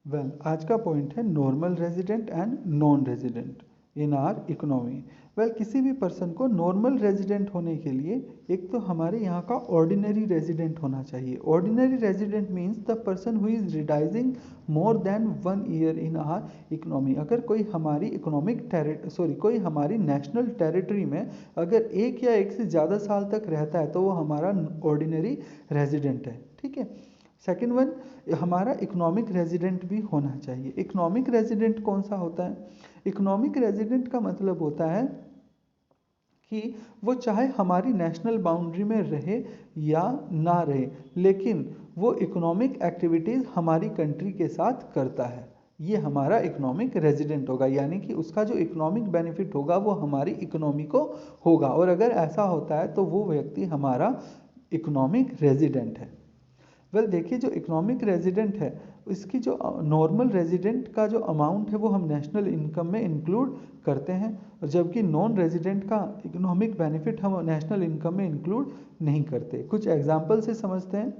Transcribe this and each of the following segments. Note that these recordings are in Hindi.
आज का पॉइंट है normal resident and non resident in our economy. किसी भी पर्सन को नॉर्मल रेजिडेंट होने के लिए एक तो हमारे यहाँ का ऑर्डिनरी रेजिडेंट होना चाहिए। Ordinary resident means the person who is residing more than 1 year in our economy. अगर कोई हमारी कोई हमारी नेशनल टेरिटरी में अगर एक या एक से ज़्यादा साल तक रहता है तो वो हमारा ऑर्डिनरी रेजिडेंट है। ठीक है। सेकेंड वन, हमारा इकोनॉमिक रेजिडेंट भी होना चाहिए। इकोनॉमिक रेजिडेंट कौन सा होता है? इकोनॉमिक रेजिडेंट का मतलब होता है कि वो चाहे हमारी नेशनल बाउंड्री में रहे या ना रहे, लेकिन वो इकोनॉमिक एक्टिविटीज़ हमारी कंट्री के साथ करता है, ये हमारा इकोनॉमिक रेजिडेंट होगा। यानी कि उसका जो इकोनॉमिक बेनिफिट होगा वो हमारी इकोनॉमी को होगा, और अगर ऐसा होता है तो वो व्यक्ति हमारा इकोनॉमिक रेजिडेंट है। देखिए, जो इकोनॉमिक रेजिडेंट है इसकी जो नॉर्मल रेजिडेंट का जो अमाउंट है वो हम नेशनल इनकम में इंक्लूड करते हैं, जबकि नॉन रेजिडेंट का इकोनॉमिक बेनिफिट हम नेशनल इनकम में इंक्लूड नहीं करते। कुछ एग्जांपल से समझते हैं।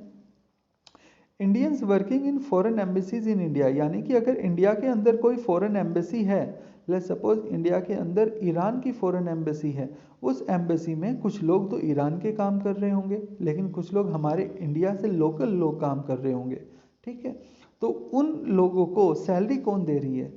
Indians working in foreign embassies in India, यानी कि अगर इंडिया के अंदर कोई फॉरेन एम्बेसी है, लेट्स सपोज इंडिया के अंदर ईरान की फॉरेन एम्बेसी है, उस एम्बेसी में कुछ लोग तो ईरान के काम कर रहे होंगे, लेकिन कुछ लोग हमारे इंडिया से लोकल लोग काम कर रहे होंगे। ठीक है। तो उन लोगों को सैलरी कौन दे रही है?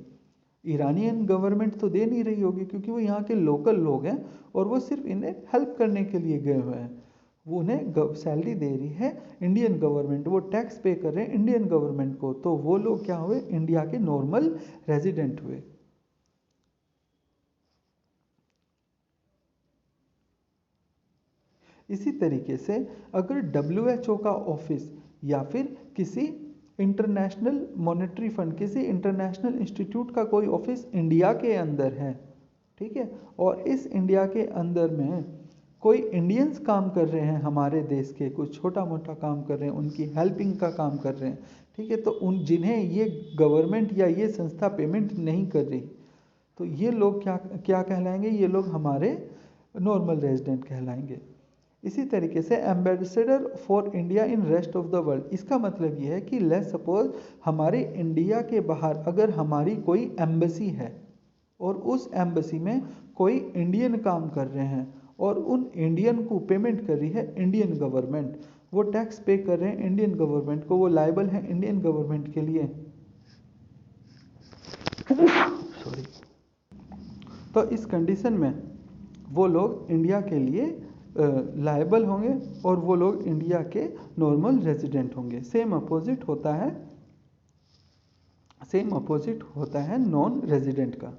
ईरानियन गवर्नमेंट तो दे नहीं रही होगी, क्योंकि वो यहाँ के लोकल लोग हैं और वो सिर्फ इन्हें हेल्प करने के लिए गए हुए हैं। वो उन्हें सैलरी दे रही है इंडियन गवर्नमेंट, वो टैक्स पे कर रहे हैं इंडियन गवर्नमेंट को, तो वो लोग क्या हुए? इंडिया के नॉर्मल रेजिडेंट हुए। इसी तरीके से अगर WHO का ऑफिस या फिर किसी इंटरनेशनल मॉनेटरी फंड, किसी इंटरनेशनल इंस्टीट्यूट का कोई ऑफिस इंडिया के अंदर है, ठीक है, और इस इंडिया के अंदर में कोई इंडियंस काम कर रहे हैं, हमारे देश के कुछ छोटा मोटा काम कर रहे हैं, उनकी हेल्पिंग का काम कर रहे हैं, ठीक है, तो उन जिन्हें ये गवर्नमेंट या ये संस्था पेमेंट नहीं कर रही, तो ये लोग क्या क्या कहलाएंगे? ये लोग हमारे नॉर्मल रेजिडेंट कहलाएंगे। इसी तरीके से ambassador for India in rest of the world, इसका मतलब ये है कि लेट्स सपोज हमारे इंडिया के बाहर अगर हमारी कोई एम्बेसी है और उस एम्बेसी में कोई इंडियन काम कर रहे हैं और उन इंडियन को पेमेंट कर रही है इंडियन गवर्नमेंट, वो टैक्स पे कर रहे हैं इंडियन गवर्नमेंट को, वो लायबल है इंडियन गवर्नमेंट के लिए। सॉरी। तो इस कंडीशन में वो लोग इंडिया के लिए लायबल होंगे और वो लोग इंडिया के नॉर्मल रेजिडेंट होंगे। सेम अपोजिट होता है नॉन रेजिडेंट का।